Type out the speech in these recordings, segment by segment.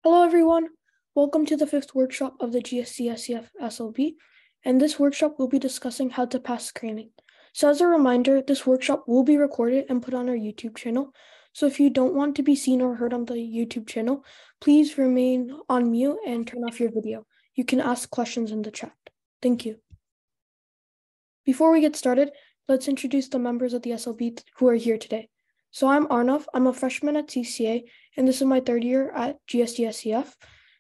Hello everyone, welcome to the fifth workshop of the GSDSEF SLB, and this workshop will be discussing how to pass screening. So as a reminder, this workshop will be recorded and put on our YouTube channel. So if you don't want to be seen or heard on the YouTube channel, please remain on mute and turn off your video. You can ask questions in the chat. Thank you. Before we get started, let's introduce the members of the SLB who are here today. So I'm Arnav, I'm a freshman at CCA, and this is my third year at GSDSEF.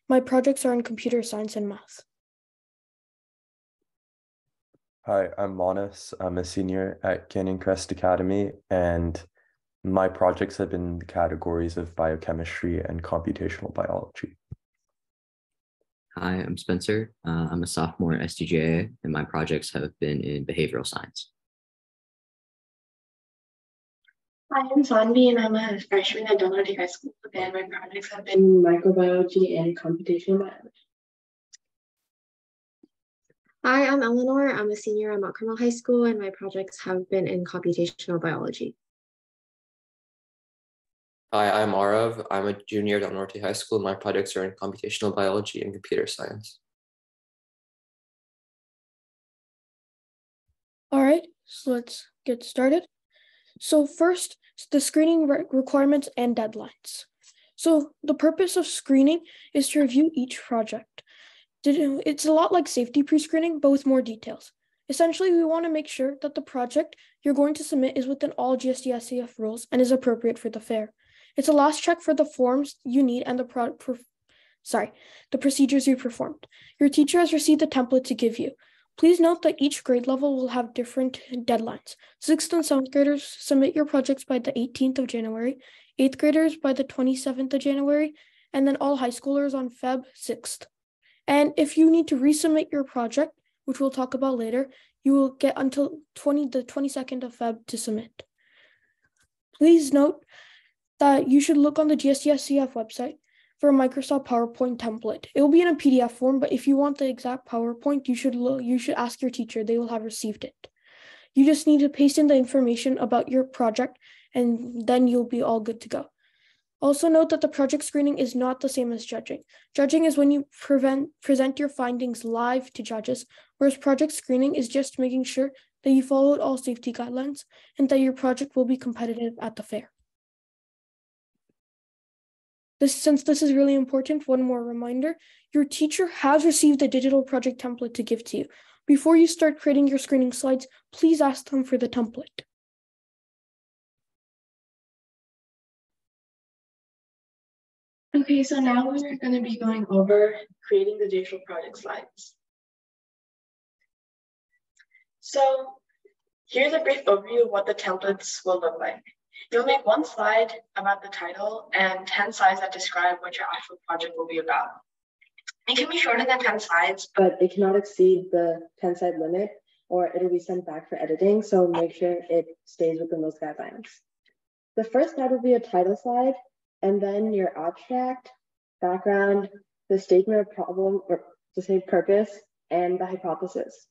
My projects are in computer science and math. Hi, I'm Monis. I'm a senior at Canyon Crest Academy, and my projects have been in the categories of biochemistry and computational biology. Hi, I'm Spencer. I'm a sophomore at STJA, and my projects have been in behavioral science. Hi, I'm Sanvi, and I'm a freshman at Delaware High School, and my projects have been microbiology and computational biology. Hi, I'm Eleanor. I'm a senior at Mount Carmel High School, and my projects have been in computational biology. Hi, I'm Arav. I'm a junior at Del Norte High School. My projects are in computational biology and computer science. All right, so let's get started. So first, the screening requirements and deadlines. So the purpose of screening is to review each project. It's a lot like safety pre-screening, but with more details. Essentially, we want to make sure that the project you're going to submit is within all GSDSEF rules and is appropriate for the fair. It's a last check for the forms you need and the procedures you performed. Your teacher has received the template to give you. Please note that each grade level will have different deadlines. 6th and 7th graders submit your projects by the 18th of January, 8th graders by the 27th of January, and then all high schoolers on Feb 6th. And if you need to resubmit your project, which we'll talk about later, you will get until the 22nd of Feb to submit. Please note that you should look on the GSDSEF website for a Microsoft PowerPoint template. It will be in a PDF form, but if you want the exact PowerPoint, you should ask your teacher. They will have received it. You just need to paste in the information about your project, and then you'll be all good to go. Also note that the project screening is not the same as judging. Judging is when you present your findings live to judges, whereas project screening is just making sure that you followed all safety guidelines and that your project will be competitive at the fair. Since this is really important, one more reminder, your teacher has received a digital project template to give to you. Before you start creating your screening slides, please ask them for the template. Okay, so now we're going to be going over creating the digital project slides. So here's a brief overview of what the templates will look like. You'll make one slide about the title and 10 slides that describe what your actual project will be about. It can be shorter than 10 slides, but it cannot exceed the 10-slide limit or it'll be sent back for editing, so make sure it stays within those guidelines. The first slide will be a title slide, and then your abstract, background, the statement of problem or to say purpose, and the hypothesis.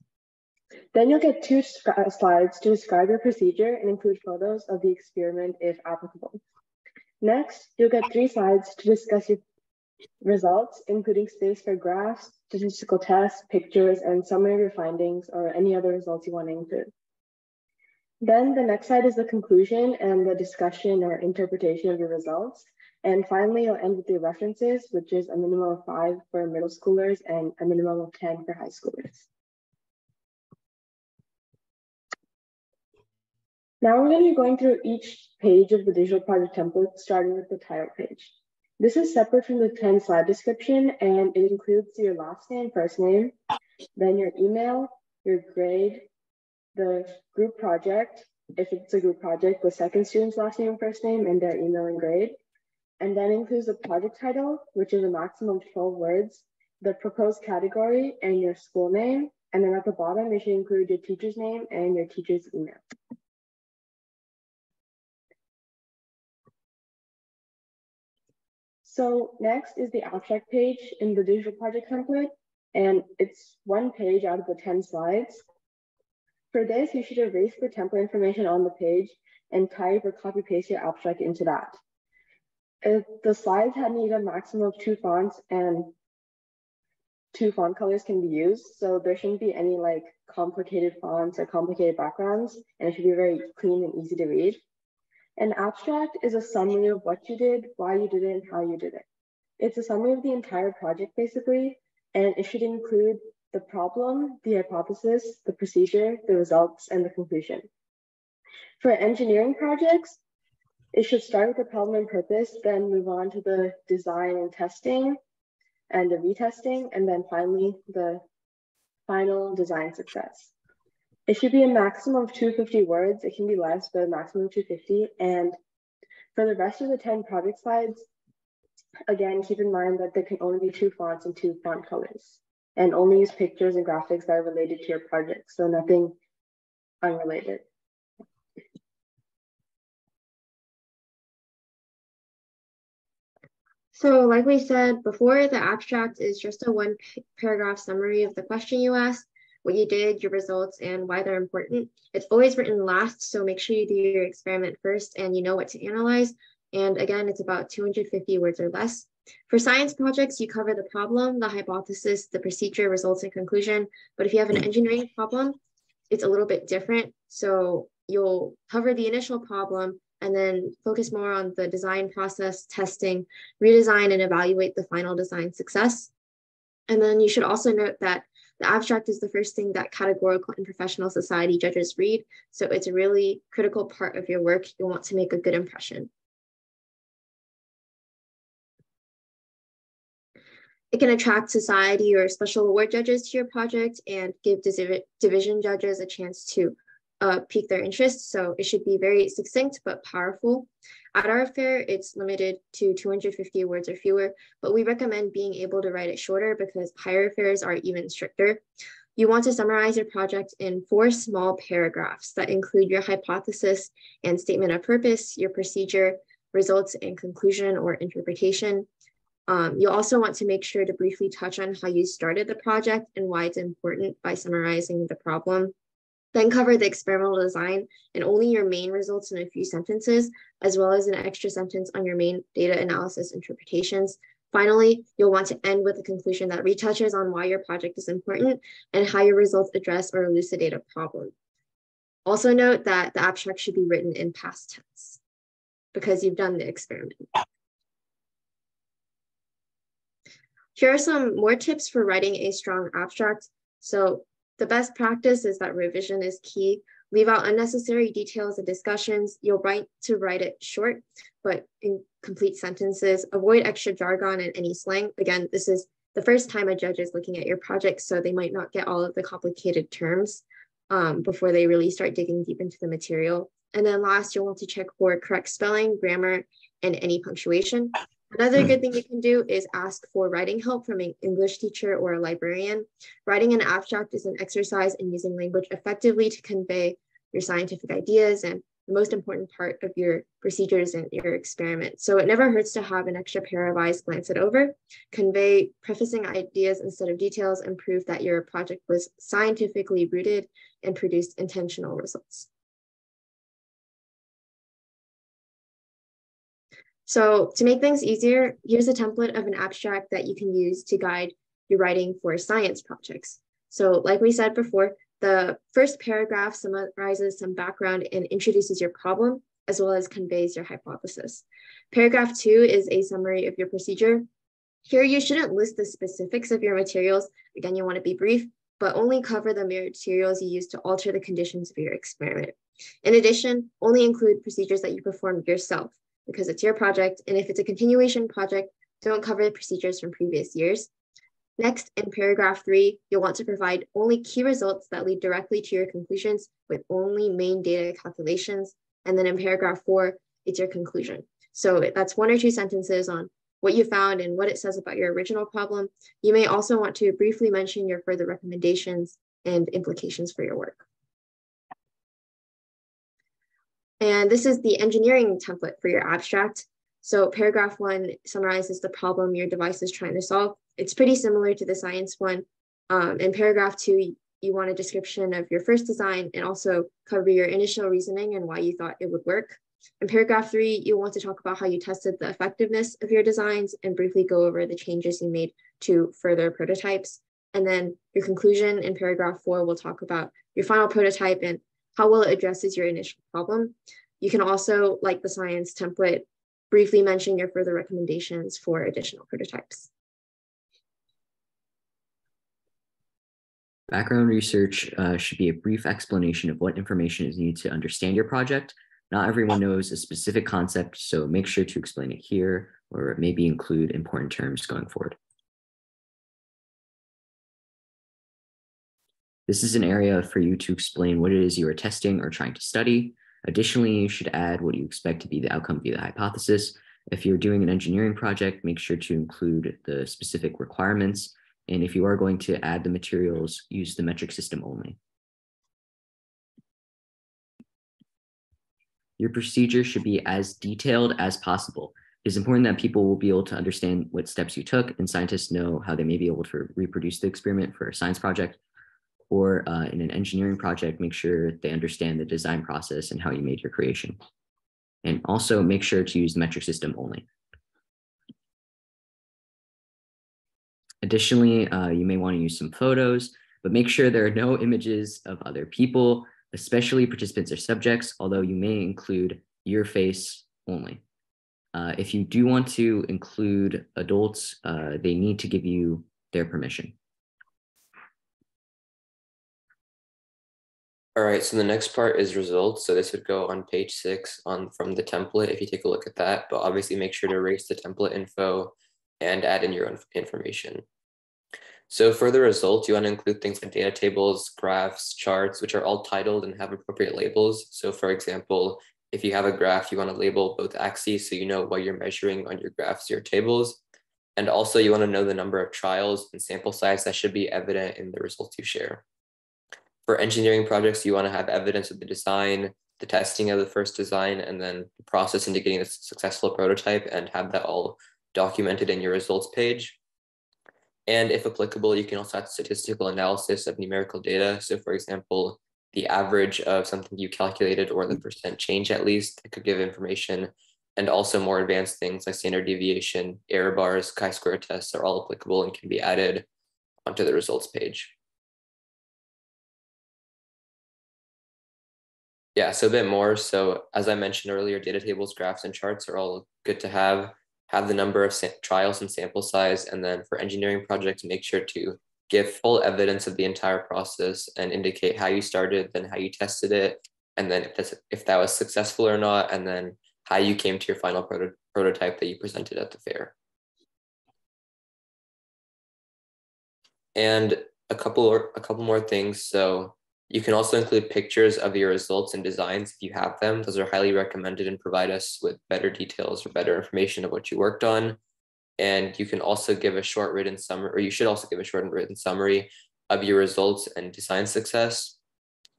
Then you'll get 2 slides to describe your procedure and include photos of the experiment if applicable. Next, you'll get 3 slides to discuss your results, including space for graphs, statistical tests, pictures, and summary of your findings or any other results you want to include. Then the next slide is the conclusion and the discussion or interpretation of your results. And finally, you'll end with your references, which is a minimum of 5 for middle schoolers and a minimum of 10 for high schoolers. Now we're going to be going through each page of the digital project template, starting with the title page. This is separate from the 10-slide description, and it includes your last name, first name, then your email, your grade, the group project, if it's a group project, the second student's last name and first name, and their email and grade. And then includes the project title, which is a maximum of 12 words, the proposed category, and your school name. And then at the bottom, you should include your teacher's name and your teacher's email. So next is the abstract page in the digital project template, and it's 1 page out of the 10 slides. For this, you should erase the template information on the page and type or copy paste your abstract into that. The slides had need a maximum of 2 fonts and 2 font colors can be used. So there shouldn't be any like complicated fonts or complicated backgrounds, and it should be very clean and easy to read. An abstract is a summary of what you did, why you did it, and how you did it. It's a summary of the entire project basically, and it should include the problem, the hypothesis, the procedure, the results, and the conclusion. For engineering projects, it should start with the problem and purpose, then move on to the design and testing, and the retesting, and then finally the final design success. It should be a maximum of 250 words. It can be less, but a maximum of 250. And for the rest of the 10 project slides, again, keep in mind that there can only be 2 fonts and 2 font colors, and only use pictures and graphics that are related to your project, so nothing unrelated. So like we said before, the abstract is just a 1-paragraph summary of the question you asked, what you did, your results, and why they're important. It's always written last, so make sure you do your experiment first and you know what to analyze. And again, it's about 250 words or less. For science projects, you cover the problem, the hypothesis, the procedure, results, and conclusion. But if you have an engineering problem, it's a little bit different. So you'll cover the initial problem and then focus more on the design process, testing, redesign, and evaluate the final design success. And then you should also note that the abstract is the first thing that categorical and professional society judges read. So it's a really critical part of your work. You'll want to make a good impression. It can attract society or special award judges to your project and give division judges a chance to pique their interest. So it should be very succinct but powerful. At our fair, it's limited to 250 words or fewer, but we recommend being able to write it shorter because higher fairs are even stricter. You want to summarize your project in 4 small paragraphs that include your hypothesis and statement of purpose, your procedure, results, and conclusion or interpretation. You'll also want to make sure to briefly touch on how you started the project and why it's important by summarizing the problem. Then cover the experimental design and only your main results in a few sentences, as well as an extra sentence on your main data analysis interpretations. Finally, you'll want to end with a conclusion that retouches on why your project is important and how your results address or elucidate a problem. Also note that the abstract should be written in past tense because you've done the experiment. Here are some more tips for writing a strong abstract. So the best practice is that revision is key. Leave out unnecessary details and discussions. You'll write it short, but in complete sentences. Avoid extra jargon and any slang. Again, this is the first time a judge is looking at your project, so they might not get all of the complicated terms before they really start digging deep into the material. And then last, you'll want to check for correct spelling, grammar, and any punctuation. Another good thing you can do is ask for writing help from an English teacher or a librarian. Writing an abstract is an exercise in using language effectively to convey your scientific ideas and the most important part of your procedures and your experiment. So it never hurts to have an extra pair of eyes glance it over, convey prefacing ideas instead of details, and prove that your project was scientifically rooted and produced intentional results. So to make things easier, here's a template of an abstract that you can use to guide your writing for science projects. So like we said before, the first paragraph summarizes some background and introduces your problem, as well as conveys your hypothesis. Paragraph 2 is a summary of your procedure. Here, you shouldn't list the specifics of your materials. Again, you want to be brief, but only cover the materials you use to alter the conditions of your experiment. In addition, only include procedures that you performed yourself, because it's your project, and if it's a continuation project, don't cover the procedures from previous years. Next, in paragraph 3, you'll want to provide only key results that lead directly to your conclusions with only main data calculations. And then in paragraph 4, it's your conclusion. So that's 1 or 2 sentences on what you found and what it says about your original problem. You may also want to briefly mention your further recommendations and implications for your work. And this is the engineering template for your abstract. So paragraph 1 summarizes the problem your device is trying to solve. It's pretty similar to the science one. In paragraph 2, you want a description of your first design and also cover your initial reasoning and why you thought it would work. In paragraph 3, you want to talk about how you tested the effectiveness of your designs and briefly go over the changes you made to further prototypes. And then your conclusion in paragraph 4 will talk about your final prototype and how well it addresses your initial problem. You can also, like the science template, briefly mention your further recommendations for additional prototypes. Background research should be a brief explanation of what information is needed to understand your project. Not everyone knows a specific concept, so make sure to explain it here or maybe include important terms going forward. This is an area for you to explain what it is you are testing or trying to study. Additionally, you should add what you expect to be the outcome via the hypothesis. If you're doing an engineering project, make sure to include the specific requirements. And if you are going to add the materials, use the metric system only. Your procedure should be as detailed as possible. It is important that people will be able to understand what steps you took, and scientists know how they may be able to reproduce the experiment for a science project. Or in an engineering project, make sure they understand the design process and how you made your creation. And also make sure to use the metric system only. Additionally, you may want to use some photos, but make sure there are no images of other people, especially participants or subjects, although you may include your face only. If you do want to include adults, they need to give you their permission. All right, so the next part is results. So this would go on page 6 from the template if you take a look at that, but obviously make sure to erase the template info and add in your own information. So for the results, you want to include things like data tables, graphs, charts, which are all titled and have appropriate labels. So for example, if you have a graph, you want to label both axes so you know what you're measuring on your graphs, your tables. And also you want to know the number of trials and sample size that should be evident in the results you share. For engineering projects, you want to have evidence of the design, the testing of the first design, and then the process into getting a successful prototype, and have that all documented in your results page. And if applicable, you can also add statistical analysis of numerical data. So for example, the average of something you calculated or the percent change at least, it could give information. And also more advanced things like standard deviation, error bars, chi-square tests are all applicable and can be added onto the results page. Yeah, so a bit more. So as I mentioned earlier, data tables, graphs, and charts are all good to have the number of trials and sample size. And then for engineering projects, make sure to give full evidence of the entire process and indicate how you started, then how you tested it, and then if that was successful or not, and then how you came to your final prototype that you presented at the fair. And a couple more things. So you can also include pictures of your results and designs if you have them. Those are highly recommended and provide us with better details or better information of what you worked on. And you can also give a short written summary, or you should also give a short and written summary of your results and design success.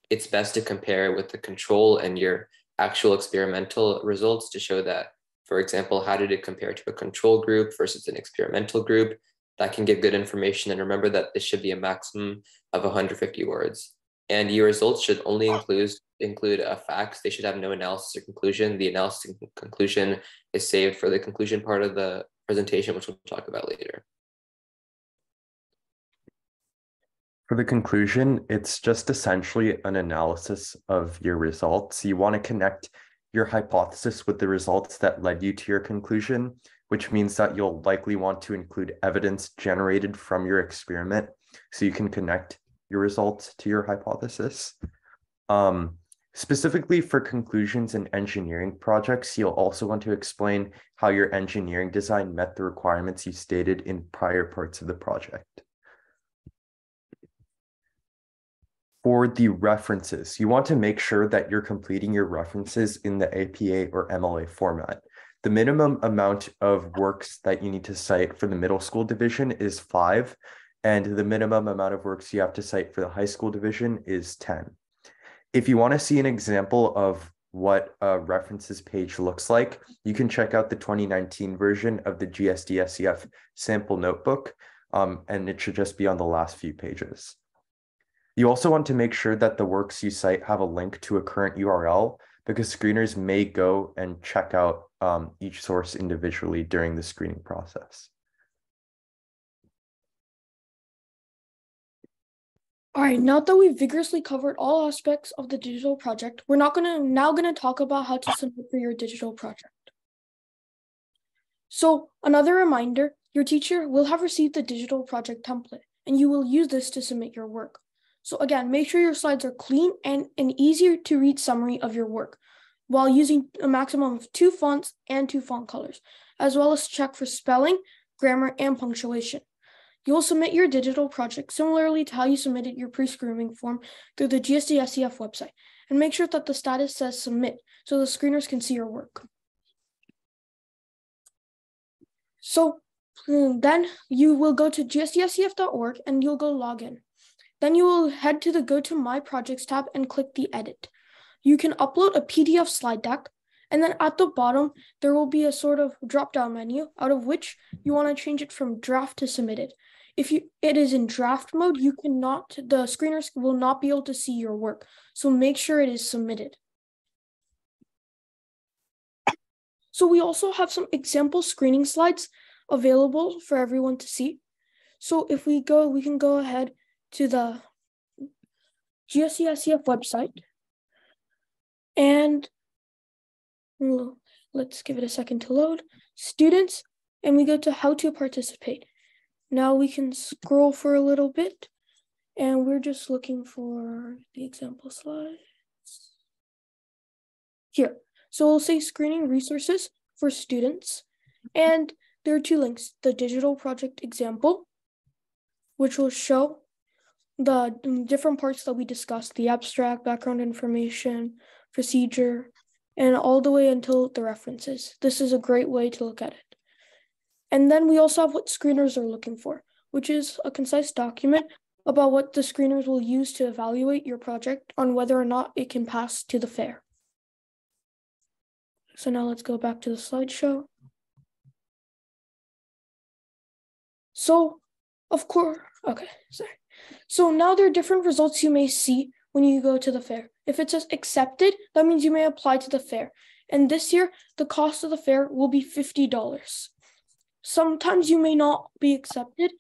It's best to compare with the control and your actual experimental results to show that, for example, how did it compare to a control group versus an experimental group? That can give good information. And remember that this should be a maximum of 150 words. And your results should only include facts. They should have no analysis or conclusion. The analysis and conclusion is saved for the conclusion part of the presentation, which we'll talk about later. For the conclusion, it's just essentially an analysis of your results. You want to connect your hypothesis with the results that led you to your conclusion, which means that you'll likely want to include evidence generated from your experiment so you can connect your results to your hypothesis. Specifically for conclusions in engineering projects, you'll also want to explain how your engineering design met the requirements you stated in prior parts of the project. For the references, you want to make sure that you're completing your references in the APA or MLA format. The minimum amount of works that you need to cite for the middle school division is 5, and the minimum amount of works you have to cite for the high school division is 10. If you want to see an example of what a references page looks like, you can check out the 2019 version of the GSDSEF sample notebook, and it should just be on the last few pages. You also want to make sure that the works you cite have a link to a current URL, because screeners may go and check out each source individually during the screening process. All right, now that we've vigorously covered all aspects of the digital project, we're now gonna talk about how to submit for your digital project. So another reminder, your teacher will have received the digital project template, and you will use this to submit your work. So again, make sure your slides are clean and an easier to read summary of your work, while using a maximum of 2 fonts and 2 font colors, as well as check for spelling, grammar, and punctuation. You'll submit your digital project similarly to how you submitted your pre-screening form through the GSDSEF website, and make sure that the status says submit so the screeners can see your work. So then you will go to gsdsef.org and you'll go log in. Then you will head to the Go to My Projects tab and click the Edit. You can upload a PDF slide deck, and then at the bottom, there will be a sort of drop-down menu out of which you want to change it from draft to submitted. If it is in draft mode, the screeners will not be able to see your work. So make sure it is submitted. So we also have some example screening slides available for everyone to see. So if we can go ahead to the GSDSEF website, and let's give it a second to load. Students, and we go to how to participate. Now we can scroll for a little bit, and we're just looking for the example slides. Here, so we'll say screening resources for students, and there are 2 links, the digital project example, which will show the different parts that we discussed, the abstract, background information, procedure, and all the way until the references. This is a great way to look at it. And then we also have what screeners are looking for, which is a concise document about what the screeners will use to evaluate your project on whether or not it can pass to the fair. So now let's go back to the slideshow. So, of course, okay, sorry. So now there are different results you may see when you go to the fair. If it says accepted, that means you may apply to the fair. And this year, the cost of the fair will be $50. Sometimes you may not be accepted,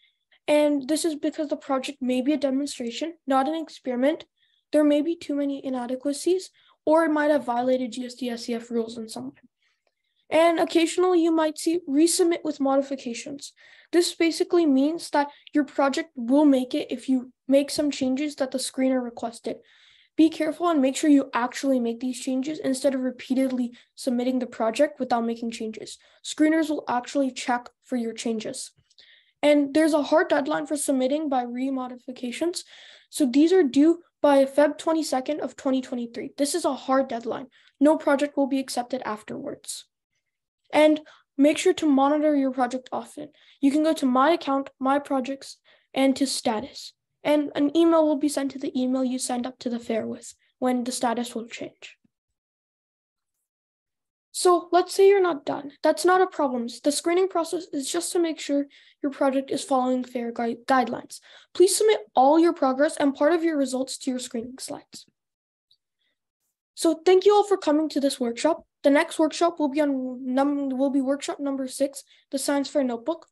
and this is because the project may be a demonstration, not an experiment. There may be too many inadequacies, or it might have violated GSDSEF rules in some way. And occasionally you might see resubmit with modifications. This basically means that your project will make it if you make some changes that the screener requested. Be careful and make sure you actually make these changes instead of repeatedly submitting the project without making changes. Screeners will actually check for your changes. And there's a hard deadline for submitting by remodifications. So these are due by Feb 22nd of 2023. This is a hard deadline. No project will be accepted afterwards. And make sure to monitor your project often. You can go to My Account, My Projects, and to Status. And an email will be sent to the email you signed up to the fair with when the status will change. So let's say you're not done. That's not a problem. The screening process is just to make sure your project is following fair guidelines. Please submit all your progress and part of your results to your screening slides. So thank you all for coming to this workshop. The next workshop will be workshop number 6, the Science Fair Notebook,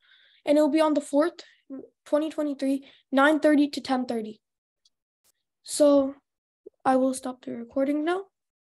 and it will be on the 4th, 2023, 9:30 to 10:30. So I will stop the recording now.